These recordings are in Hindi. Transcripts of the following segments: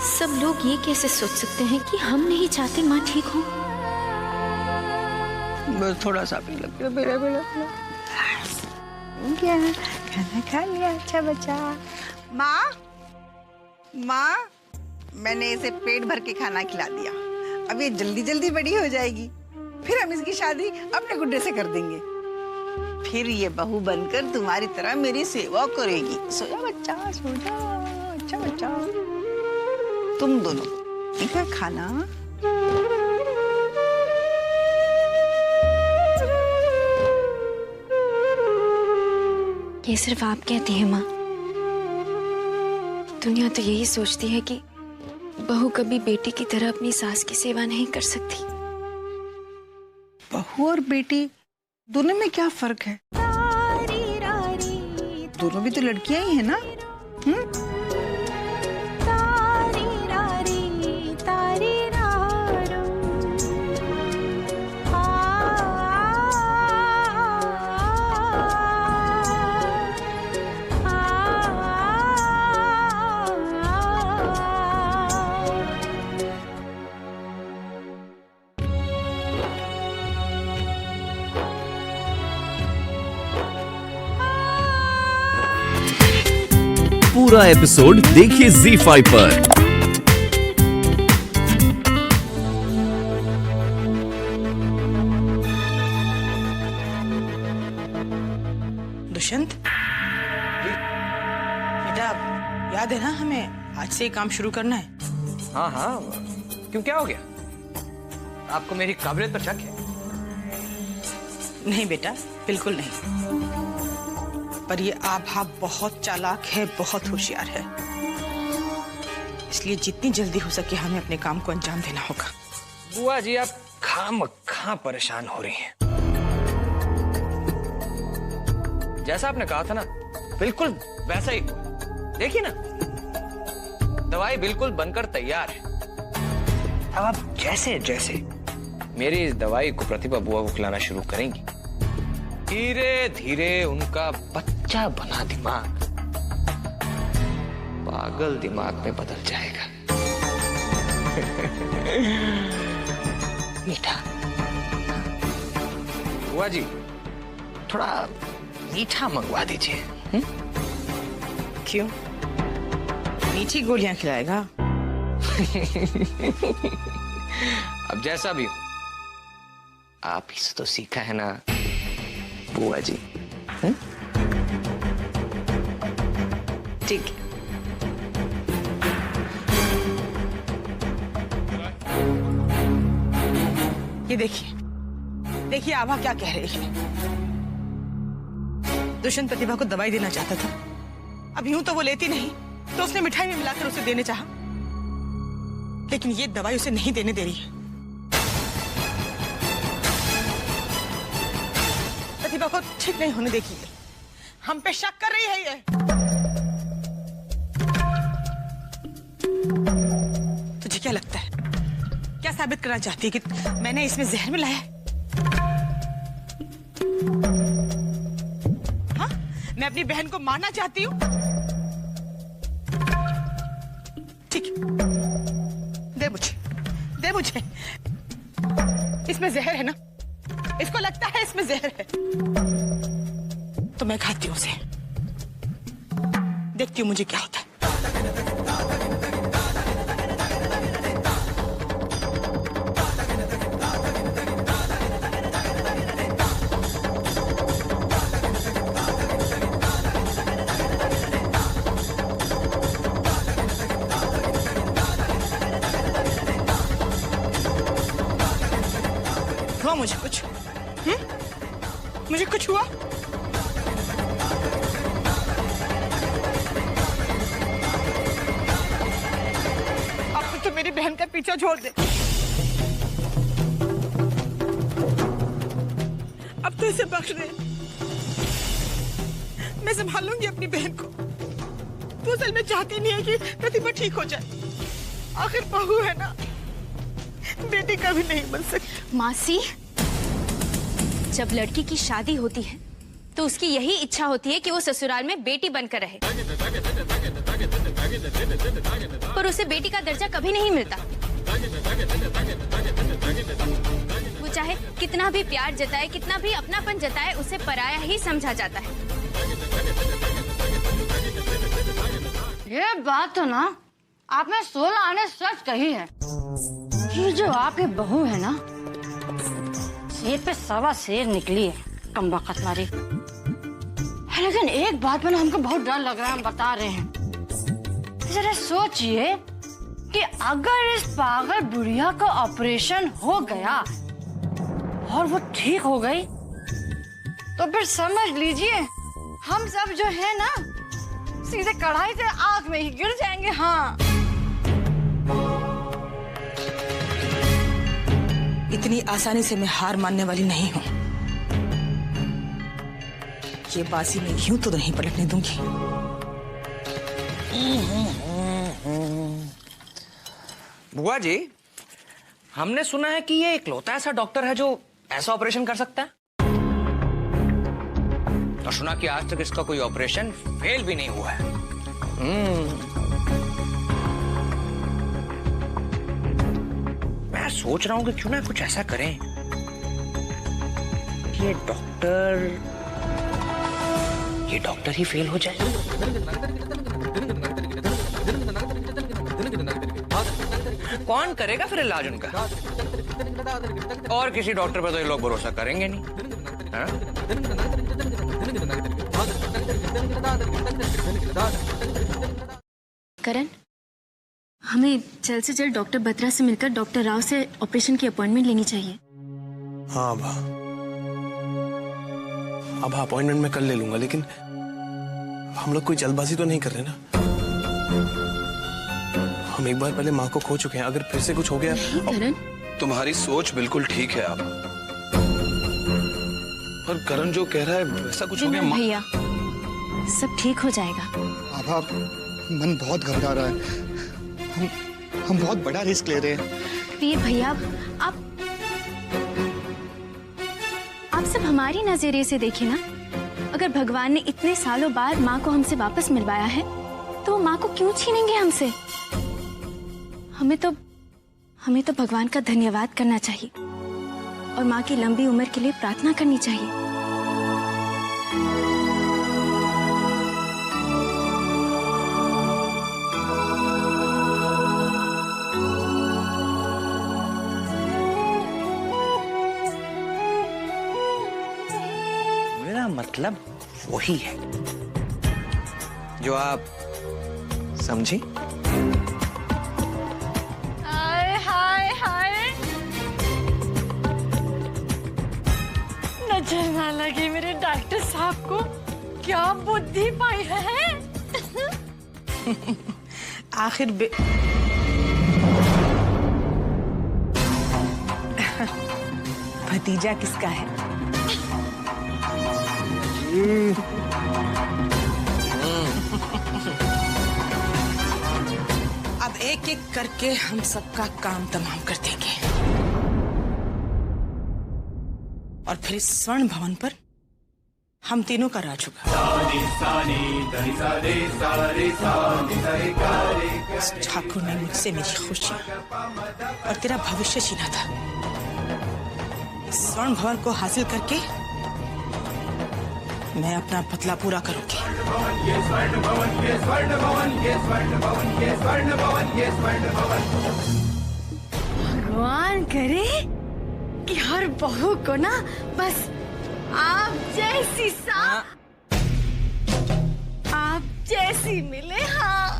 सब लोग ये कैसे सोच सकते हैं कि हम नहीं चाहते माँ ठीक हो। बस थोड़ा सा भी लग मेरा क्या खाना खा लिया अच्छा बच्चा। माँ माँ, मैंने इसे पेट भर के खाना खिला दिया। अब ये जल्दी जल्दी बड़ी हो जाएगी, फिर हम इसकी शादी अपने गुड्डे से कर देंगे। फिर ये बहू बनकर तुम्हारी तरह मेरी सेवा करेगी। सो जा बच्चा, सो जा अच्छा बच्चा। तुम दोनों ठीक है खाना। ये सिर्फ आप कहती हैं माँ, दुनिया तो यही सोचती है कि बहू कभी बेटी की तरह अपनी सास की सेवा नहीं कर सकती। बहू और बेटी दोनों में क्या फर्क है? दोनों भी तो लड़कियां ही है ना। पूरा एपिसोड देखिए ZEE5 पर। दुष्यंत बेटा, याद है ना हमें आज से ही काम शुरू करना है। हाँ हाँ, क्यों क्या हो गया? आपको मेरी काबिलियत पर शक है? नहीं बेटा, बिल्कुल नहीं। पर ये आभा बहुत चालाक है, बहुत होशियार है, इसलिए जितनी जल्दी हो सके हमें अपने काम को अंजाम देना होगा। बुआ जी, आप खामखा परेशान हो रही हैं। जैसा आपने कहा था ना, बिल्कुल वैसा ही हुआ। देखिए ना, दवाई बिल्कुल बनकर तैयार है। अब आप जैसे जैसे मेरी इस दवाई को प्रतिभा बुआ को खिलाना शुरू करेंगी, धीरे धीरे उनका बच्चा बना दिमाग पागल दिमाग में बदल जाएगा। मीठा बुआ जी, थोड़ा मीठा मंगवा दीजिए। क्यों? मीठी गोलियां खिलाएगा? अब जैसा भी हो, आप ही से तो सीखा है ना बुआ जी। ठीक है। ये देखिए देखिए आभा क्या कह रही है। दुष्यंत प्रतिभा को दवाई देना चाहता था, अब यूं तो वो लेती नहीं, तो उसने मिठाई में मिलाकर उसे देने चाहा, लेकिन ये दवाई उसे नहीं देने दे रही है। प्रतिभा को ठीक नहीं होने देगी, हम पे शक कर रही है ये। तुझे क्या लगता है, क्या साबित करना चाहती है कि मैंने इसमें जहर मिलाया है? हाँ, मैं अपनी बहन को मारना चाहती हूँ? ठीक है, दे मुझे। इसमें जहर है ना? इसको लगता है इसमें जहर है, तो मैं खाती हूँ उसे, देखती हूँ मुझे क्या होता है। हुआ मुझे कुछ? मुझे कुछ हुआ? अब तो मेरी बहन का पीछा छोड़ दे। अब तो इसे बख्श दे, मैं संभालूंगी अपनी बहन को। तू असल में चाहती नहीं है कि प्रतिभा ठीक हो जाए, आखिर बहू है ना, बेटी कभी नहीं बन सकती। मासी, जब लड़की की शादी होती है तो उसकी यही इच्छा होती है कि वो ससुराल में बेटी बनकर रहे। पर उसे बेटी का दर्जा कभी नहीं मिलता। वो चाहे कितना भी प्यार जताए, कितना भी अपनापन जताए, उसे पराया ही समझा जाता है। ये बात तो ना आपने 16 आने सच कही है। ये जो आपकी बहू है ना, शेर पे सवा शेर निकली है, कमबख्त मारी। लेकिन एक बात में ना हमको बहुत डर लग रहा है, हम बता रहे हैं। जरा सोचिए कि अगर इस पागल बुढ़िया का ऑपरेशन हो गया और वो ठीक हो गई, तो फिर समझ लीजिए हम सब जो है ना सीधे कढ़ाई से आग में ही गिर जाएंगे। हाँ, इतनी आसानी से मैं हार मानने वाली नहीं हूँ। ये बाजी मैं यूं तो नहीं पलटने दूंगी। बुआ जी, हमने सुना है कि ये इकलौता ऐसा डॉक्टर है जो ऐसा ऑपरेशन कर सकता है, और सुना कि आज तक इसका कोई ऑपरेशन फेल भी नहीं हुआ है। मैं सोच रहा हूं कि क्यों ना कुछ ऐसा करें कि ये डॉक्टर ही फेल हो जाए। कौन करेगा फिर इलाज उनका? और किसी डॉक्टर पर तो ये लोग भरोसा करेंगे नहीं। हाँ? करण, हमें जल्द से जल्द डॉक्टर बत्रा से मिलकर डॉक्टर राव से ऑपरेशन की अपॉइंटमेंट लेनी चाहिए। हाँ अब अपॉइंटमेंट मैं कल ले लूंगा, लेकिन हम लोग कोई जल्दबाजी तो नहीं कर रहे ना। हम एक बार पहले माँ को खो चुके हैं, अगर फिर से कुछ हो गया। करण, तुम्हारी सोच बिल्कुल ठीक है आप, पर करण जो कह रहा है वैसा कुछ हो गया। भैया, सब ठीक हो जाएगा। आभा, मन बहुत घबरा रहा है। हम बहुत बड़ा रिस्क ले रहे हैं। वीर भैया, आप सब हमारी नजरिए से देखिए ना। अगर भगवान ने इतने सालों बाद माँ को हमसे वापस मिलवाया है, तो माँ को क्यों छीनेंगे हमसे? हमें तो भगवान का धन्यवाद करना चाहिए और माँ की लंबी उम्र के लिए प्रार्थना करनी चाहिए। मेरा मतलब वही है जो आप समझी। हाय हाय, नजर ना लगी मेरे डॉक्टर साहब को। क्या बुद्धि पाई है। आखिर भतीजा किसका है? अब एक एक करके हम सबका काम तमाम कर देंगे और फिर इस स्वर्ण भवन पर हम तीनों का राज होगा। इस ठाकुर ने मुझसे मेरी खुशी और तेरा भविष्य छीना था। इस स्वर्ण भवन को हासिल करके मैं अपना बदला पूरा करूंगी। भगवान करे कि हर बहू को ना बस आप जैसी मिले। हाँ,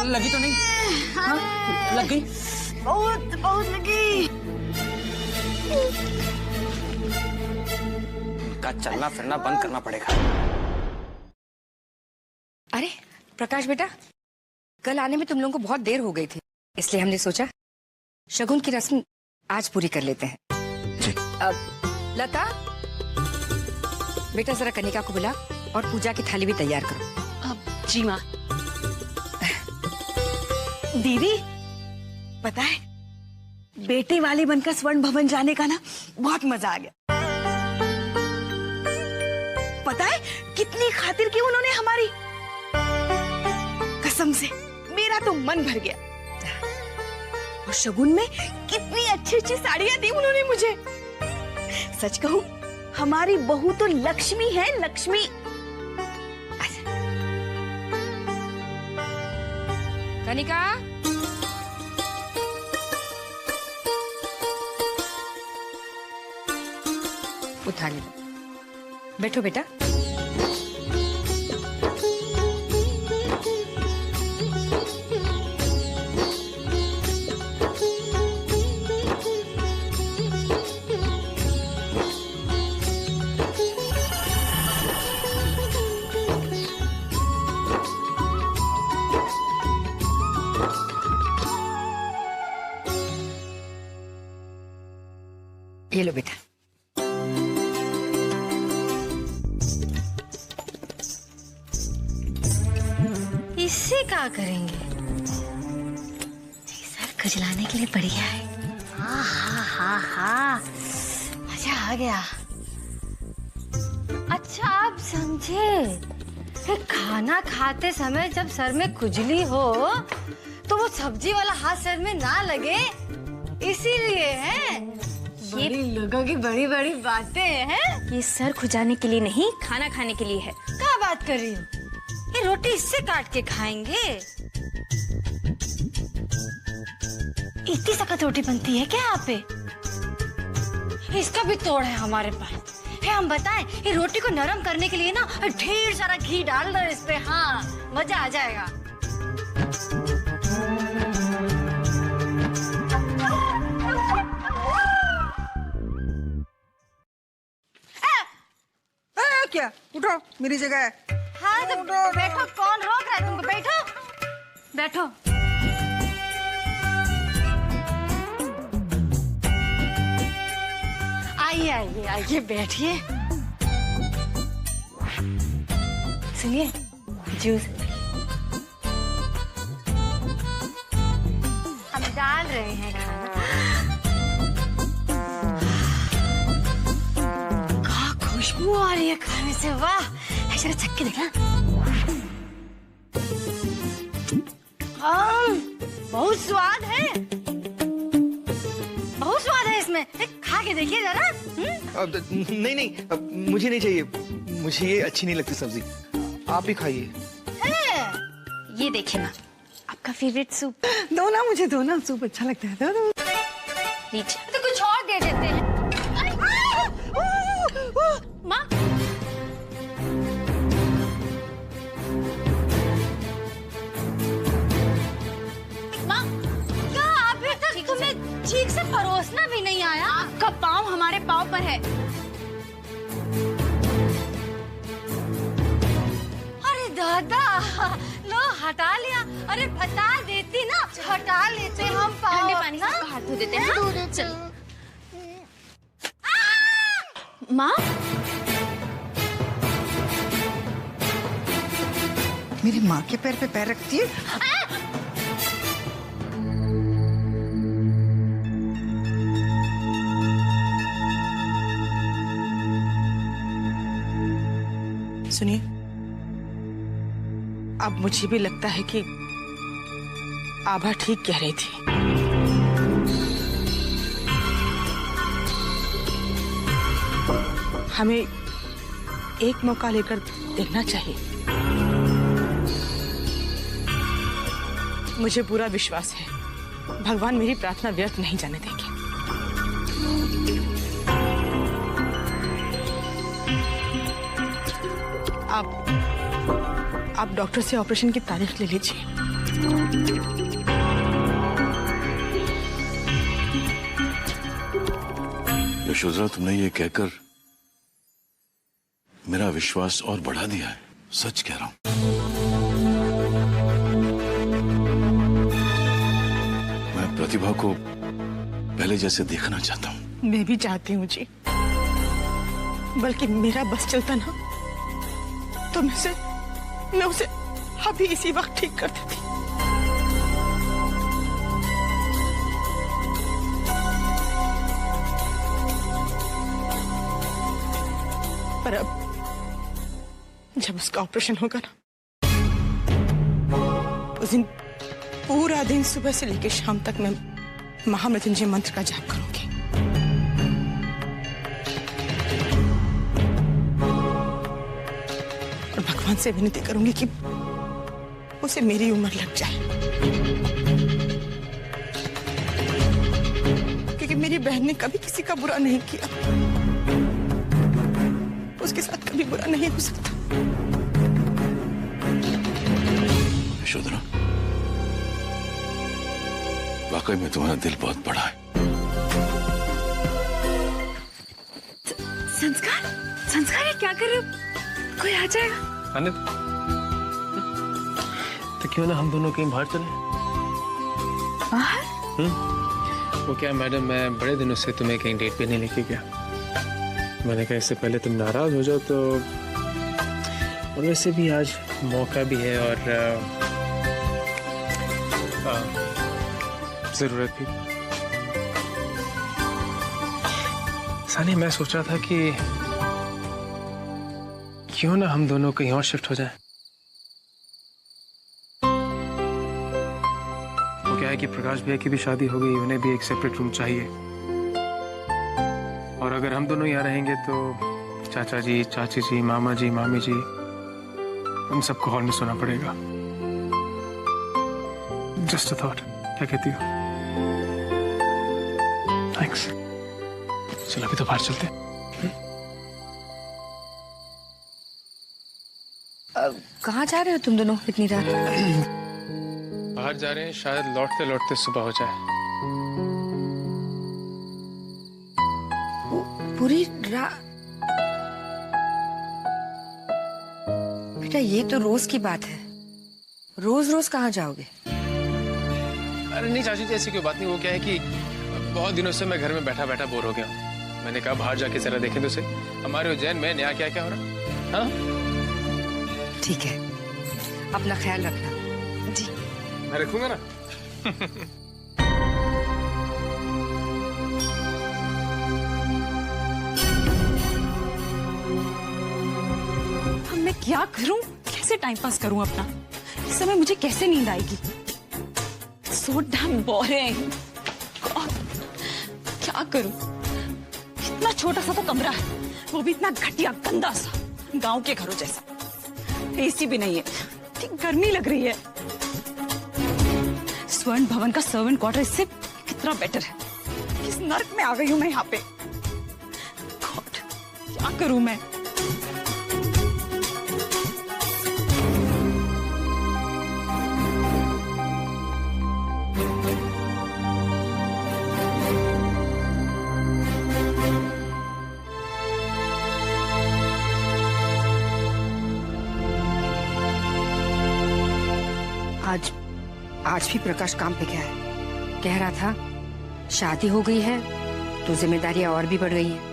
लगी तो नहीं? हाँ? लग गई? बहुत लगी। का चलना फिरना बंद करना पड़ेगा। अरे प्रकाश बेटा, कल आने में तुम लोगों को बहुत देर हो गई थी, इसलिए हमने सोचा शगुन की रस्म आज पूरी कर लेते हैं। जी। अब लता बेटा, जरा कनिका को बुला और पूजा की थाली भी तैयार करो। जी माँ। दीदी पता है, बेटे वाली बनकर स्वर्ण भवन जाने का ना बहुत मजा आ गया। पता है कितनी खातिर की उन्होंने हमारी, कसम से मेरा तो मन भर गया। और शगुन में कितनी अच्छी अच्छी साड़ियां दी उन्होंने मुझे। सच कहूं, हमारी बहू तो लक्ष्मी है, लक्ष्मी। कनिका, उठा ले, बैठो बेटा। ये लो बेटा। इससे क्या करेंगे? सर खुजलाने के लिए बढ़िया है। हा मजा आ गया। अच्छा आप समझे कि खाना खाते समय जब सर में खुजली हो तो वो सब्जी वाला हाथ सर में ना लगे, इसीलिए है। ये लोगों की बड़ी बड़ी बातें हैं। ये सर खुजाने के लिए नहीं, खाना खाने के लिए है। क्या बात कर रही हो? ये रोटी इससे काट के खाएंगे? इतनी सख्त रोटी बनती है क्या यहाँ पे? इसका भी तोड़ है हमारे पास। है हम बताएं, ये रोटी को नरम करने के लिए ना ढेर सारा घी डाल दो इस पे। हाँ, मजा आ जाएगा। क्या? उठो, मेरी जगह है। हाँ तो बैठो, कौन रोक रहा है तुमको? बैठो बैठो। आइए आइए आइए, बैठिए। सुनिए, जूस हम डाल रहे हैं खाना। खुशबू आ रही है खाने से, वाह। जरा चक्के देखना। बहुत स्वाद है, बहुत स्वाद है इसमें। खा के देखिए जरा। नहीं नहीं, मुझे नहीं चाहिए। मुझे ये अच्छी नहीं लगती सब्जी, आप भी खाइए। ये देखिए ना, आपका फेवरेट सूप। दो ना, मुझे दो ना, सूप अच्छा लगता है। दो। लीजिए। तो कुछ और दे देते हैं। माँ, माँ, क्या अभी तक तुम्हें ठीक से परोसना भी नहीं आया? आपका पाँव हमारे पाँव पर है। अरे दादा, लो हटा लिया। अरे बता देती ना, हटा लेते हम पाँव। ठंडे पानी से आपका हाथ धो देते हैं। हाँ? चलो। माँ, मेरी माँ के पैर पे पैर रखती है। सुनिए, अब मुझे भी लगता है कि आभा ठीक कह रही थी। हमें एक मौका लेकर देखना चाहिए। मुझे पूरा विश्वास है, भगवान मेरी प्रार्थना व्यर्थ नहीं जाने देंगे। आप डॉक्टर से ऑपरेशन की तारीख ले लीजिए। यशोधरा, तुमने ये कहकर मेरा विश्वास और बढ़ा दिया है। सच कह रहा हूं। मैं प्रतिभा को पहले जैसे देखना चाहता हूं। मैं भी चाहती हूँ जी, बल्कि मेरा बस चलता ना तो मैं उसे अभी इसी वक्त ठीक कर देती। पर अब जब उसका ऑपरेशन होगा ना, उस दिन पूरा दिन सुबह से लेकर शाम तक मैं महामृत्युंजय मंत्र का जाप करूंगी। और भगवान से विनती करूंगी कि उसे मेरी उम्र लग जाए, क्योंकि मेरी बहन ने कभी किसी का बुरा नहीं किया, उसके साथ कभी बुरा नहीं हो सकता। यशोधरा, वाकई में तुम्हारा दिल बहुत बड़ा है। संस्कार ये क्या कर रहे हो? कोई आ जाएगा। आने तो क्यों ना हम दोनों कहीं बाहर चले। बाहर? वो क्या मैडम, मैं बड़े दिनों से तुम्हें कहीं डेट पे नहीं लेके गया। मैंने कहा इससे पहले तुम नाराज हो जाओ तो, और वैसे भी आज मौका भी है और जरूरत भी। सानी, मैं सोच रहा था कि क्यों ना हम दोनों कहीं और शिफ्ट हो जाएं। वो क्या है कि प्रकाश भैया की भी शादी हो गई, उन्हें भी एक सेपरेट रूम चाहिए। और अगर हम दोनों यहाँ रहेंगे तो चाचा जी, चाची जी, मामा जी, मामी जी, उन सबको हॉल में सोना पड़ेगा। जस्ट अ थॉट, क्या कहती हो? थैंक्स। चलो अभी तो बाहर चलते हैं। कहाँ जा रहे हो तुम दोनों इतनी रात? बाहर जा रहे हैं, शायद लौटते लौटते सुबह हो जाए। पूरी रात? बेटा ये तो रोज की बात है, रोज रोज कहाँ जाओगे? अरे नहीं चाची जी, ऐसी कोई बात नहीं। वो क्या है कि बहुत दिनों से मैं घर में बैठा बैठा बोर हो गया हूँ। मैंने कहा बाहर जाके जरा देखें तो सही हमारे उज्जैन में नया क्या क्या हो रहा। हाँ ठीक है, अपना ख्याल रखना। जी मैं रखूंगा ना। अब मैं क्या करूं, कैसे टाइम पास करूं अपना? इस समय मुझे कैसे नींद आएगी? So damn boring. क्या करूं? इतना छोटा सा तो कमरा है, वो भी इतना घटिया गंदा सा, गांव के घरों जैसा। एसी भी नहीं है, इतनी गर्मी लग रही है। स्वर्ण भवन का सर्वेंट क्वार्टर इससे कितना बेटर है। किस नर्क में आ गई हूं मैं यहाँ पे। गॉड, क्या करूं मैं? आज भी प्रकाश काम पे गया है। कह रहा था शादी हो गई है तो जिम्मेदारियां और भी बढ़ गई हैं।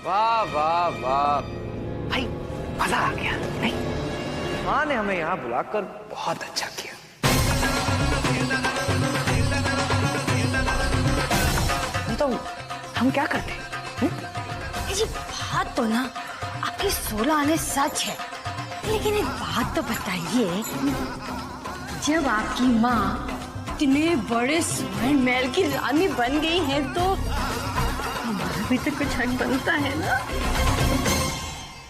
वाह वाह वाह भाई, मजा आ गया। नहीं, माँ ने हमें यहाँ बुलाकर बहुत अच्छा किया। तो हम क्या करते हैं? जी बात तो ना आपकी 16 आने सच है, लेकिन एक बात तो बताइए, जब आपकी माँ इतने बड़े स्वर्ण महल की रानी बन गई है तो हमारा भी तो कुछ हक बनता है ना?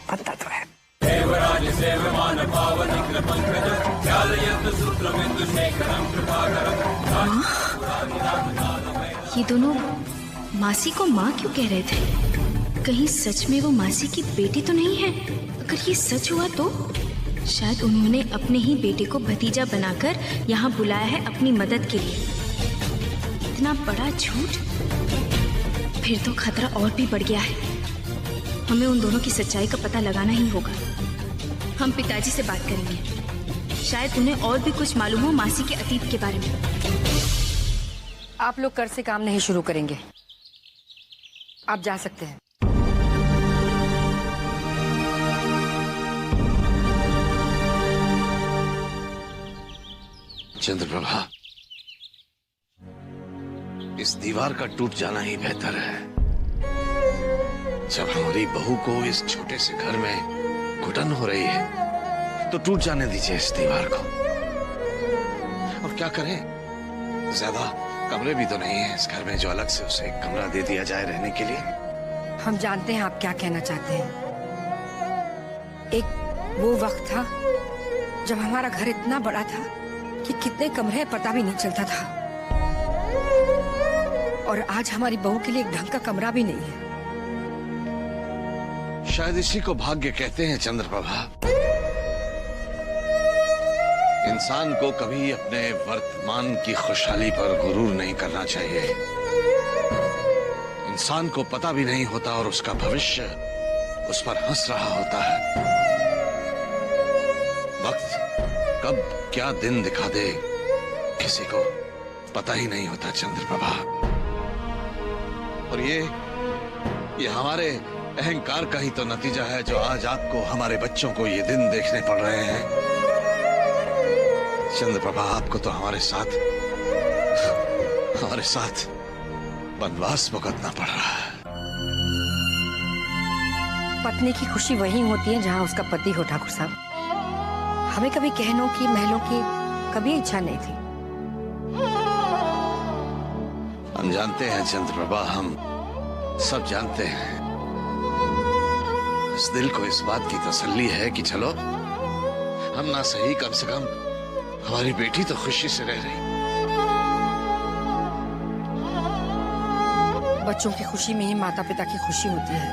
बनता तो है। ये दोनों मासी को माँ क्यों कह रहे थे? कहीं सच में वो मासी की बेटी तो नहीं है? अगर ये सच हुआ तो शायद उन्होंने अपने ही बेटे को भतीजा बनाकर यहाँ बुलाया है अपनी मदद के लिए। इतना बड़ा झूठ फिर तो खतरा और भी बढ़ गया है। हमें उन दोनों की सच्चाई का पता लगाना ही होगा। हम पिताजी से बात करेंगे, शायद उन्हें और भी कुछ मालूम हो मासी के अतीत के बारे में। आप लोग कर से काम नहीं शुरू करेंगे, आप जा सकते हैं। चंद्रप्रभा, इस दीवार का टूट जाना ही बेहतर है। जब हमारी बहू को इस छोटे से घर में घुटन हो रही है तो टूट जाने दीजिए इस दीवार को। और क्या करें, ज्यादा कमरे भी तो नहीं है इस घर में जो अलग से उसे एक कमरा दे दिया जाए रहने के लिए। हम जानते हैं आप क्या कहना चाहते हैं। एक वो वक्त था जब हमारा घर इतना बड़ा था कि कितने कमरे पता भी नहीं चलता था, और आज हमारी बहू के लिए एक ढंग का कमरा भी नहीं है। शायद इसी को भाग्य कहते हैं चंद्रप्रभा। इंसान को कभी अपने वर्तमान की खुशहाली पर गुरूर नहीं करना चाहिए। इंसान को पता भी नहीं होता और उसका भविष्य उस पर हंस रहा होता है। वक्त कब क्या दिन दिखा दे किसी को पता ही नहीं होता चंद्रप्रभा। और ये हमारे अहंकार का ही तो नतीजा है जो आज आपको, हमारे बच्चों को ये दिन देखने पड़ रहे हैं। चंद्रप्रभा, आपको तो हमारे साथ वनवास भुगतना पड़ रहा है। पत्नी की खुशी वही होती है जहाँ उसका पति हो। ठाकुर साहब, हमें कभी गहनों की, महलों की कभी इच्छा नहीं थी। हम जानते हैं चंद्रप्रभा, हम सब जानते हैं। इस दिल को इस बात की तसल्ली है कि चलो हम ना सही, कम से कम हमारी बेटी तो खुशी से रह रही। बच्चों की खुशी में ही माता पिता की खुशी होती है।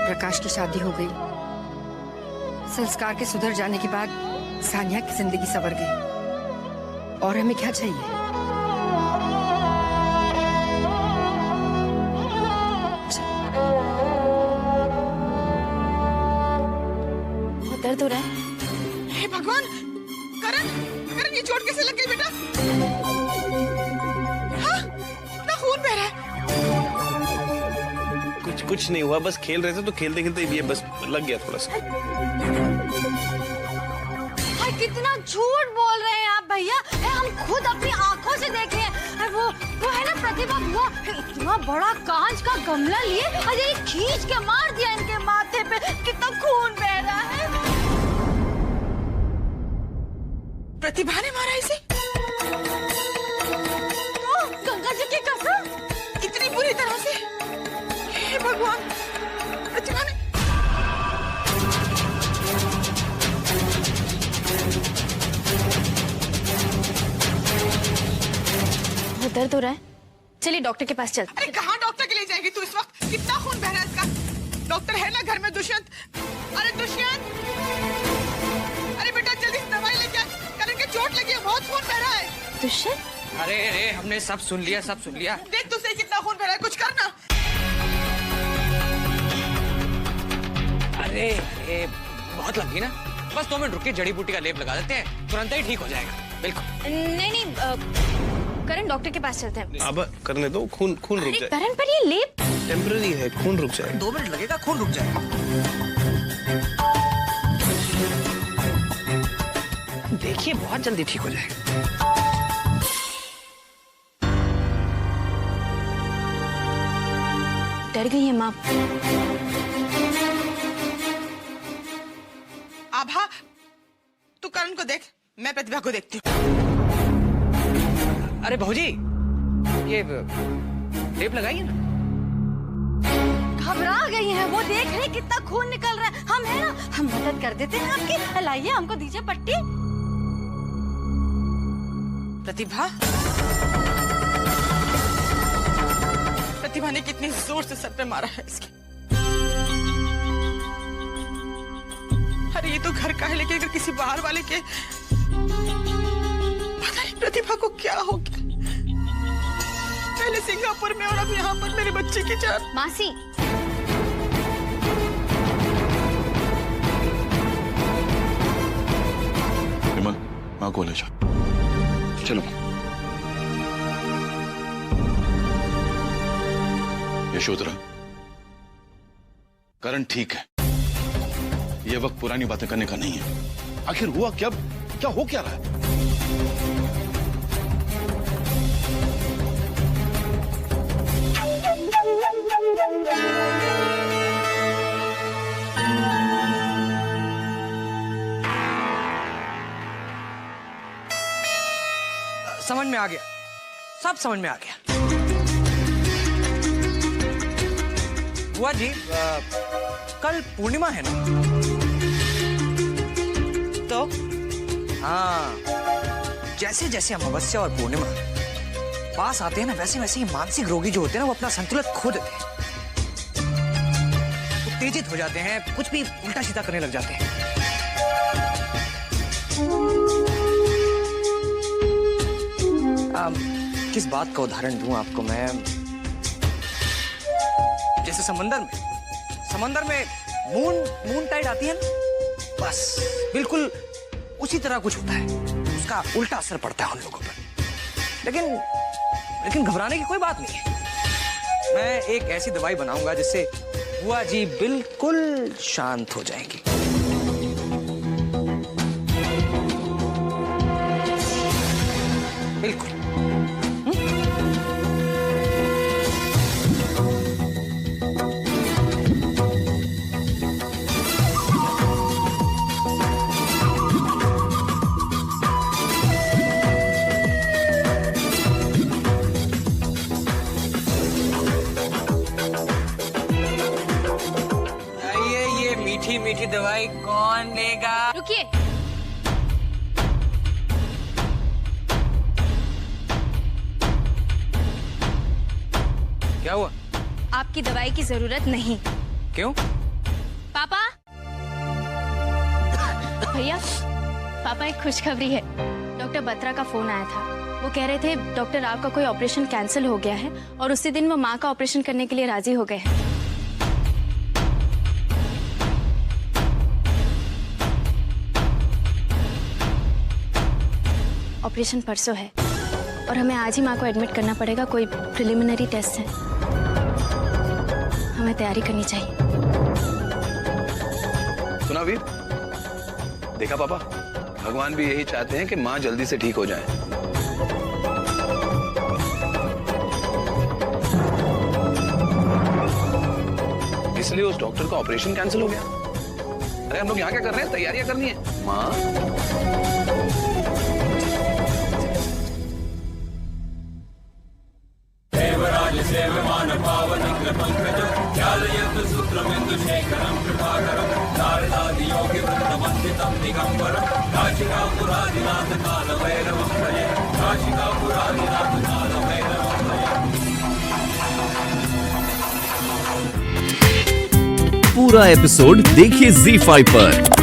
प्रकाश की शादी हो गई, संस्कार के सुधर जाने के बाद सानिया की जिंदगी संवर गई, और हमें क्या चाहिए। दर्द हो रहा है? हे भगवान, करण ये चोट कैसे लग गई बेटा? हाँ, ना खून बह रहा है। कुछ नहीं हुआ, बस खेल रहे थे तो खेलते खेलते ये बस लग गया थोड़ा सा। कितना झूठ बोल रहे हैं आप भैया, हम खुद अपनी आंखों से देख रहे हैं। वो है ना प्रतिभा, वो इतना बड़ा कांच का गमला लिए और ये खींच के मार दिया इनके माथे पे। कितना खून बह रहा है। प्रतिभा ने मारा इसे? तो गंगा जी की कसम, इतनी बुरी तरह से? हे भगवान, प्रतिभा ने। बहुत दर्द हो रहा है, चलिए डॉक्टर के पास चलते। अरे कहाँ डॉक्टर के लिए जाएगी तू इस वक्त? कितना खून बह रहा है इसका? डॉक्टर है ना घर में, दुष्यंत। अरे दुष्यंत, अरे बेटा जल्दी से दवाई लेके आ, करण के चोट लगी है, बहुत खून बह रहा है। दुष्यंत, अरे हमने सब सुन लिया। देख तो सही कितना खून बह रहा है, कुछ करना। अरे बहुत लगी ना, बस 2 मिनट रुक के जड़ी बूटी का लेप लगा देते हैं, तुरंत ही ठीक हो जाएगा। बिल्कुल नहीं, करण डॉक्टर के पास चलते हैं। अब करने दो, खून रुक जाए। करण पर ये लेप टेम्पररी है, खून रुक जाए। 2 मिनट लगेगा, खून रुक जाएगा। देखिए बहुत जल्दी ठीक हो जाएगा। डर गई है माँ। आभा, तू करण को देख, मैं प्रतिभा को देखती हूँ। अरे भौजी, ये टेप लगाइए ना। घबरा गई हैं वो, देख रहे कितना खून निकल रहा है। हम है ना, हम मदद कर देते हैं आपकी। लाइए, हमको दीजिए पट्टी। प्रतिभा, प्रतिभा ने कितनी जोर से सर पे मारा है इसके। अरे ये तो घर का है, लेकिन अगर किसी बाहर वाले के, पता नहीं प्रतिभा को क्या हो गया। पहले सिंगापुर में और अब यहाँ पर मेरे बच्चे की जान। मासी, विमल, माँ को ले जा। चलो यशोधरा, करण ठीक है, ये वक्त पुरानी बातें करने का नहीं है। आखिर हुआ क्या हो क्या रहा है? समझ में आ गया, सब समझ में आ गया। बुआ जी, कल पूर्णिमा है ना? तो हाँ, जैसे जैसे अमावस्या और पूर्णिमा पास आते हैं ना, वैसे वैसे ही मानसिक रोगी जो होते हैं ना, वो अपना संतुलन खो देते हैं, उत्तेजित हो जाते हैं, कुछ भी उल्टा सीधा करने लग जाते हैं। किस बात का उदाहरण दूं आपको मैं? जैसे समंदर में मून टाइड आती है ना, बस बिल्कुल उसी तरह कुछ होता है, उसका उल्टा असर पड़ता है उन लोगों पर। लेकिन घबराने की कोई बात नहीं है। मैं एक ऐसी दवाई बनाऊंगा जिससे बुआ जी बिल्कुल शांत हो जाएंगी। बिल्कुल। मीठी मीठी दवाई कौन लेगा? रुकिए, क्या हुआ? आपकी दवाई की जरूरत नहीं। क्यों? पापा, भैया, पापा एक खुशखबरी है। डॉक्टर बत्रा का फोन आया था। वो कह रहे थे डॉक्टर राव का कोई ऑपरेशन कैंसिल हो गया है और उसी दिन वो माँ का ऑपरेशन करने के लिए राजी हो गए हैं। ऑपरेशन परसों है और हमें आज ही माँ को एडमिट करना पड़ेगा। कोई प्रिलिमिनरी टेस्ट है, हमें तैयारी करनी चाहिए। सुना वीर, देखा पापा, भगवान भी यही चाहते हैं कि माँ जल्दी से ठीक हो जाए। इसलिए उस डॉक्टर का ऑपरेशन कैंसिल हो गया। अरे हम लोग यहाँ क्या कर रहे हैं? तैयारियां करनी है माँ। पूरा एपिसोड देखिए ZEE5 पर।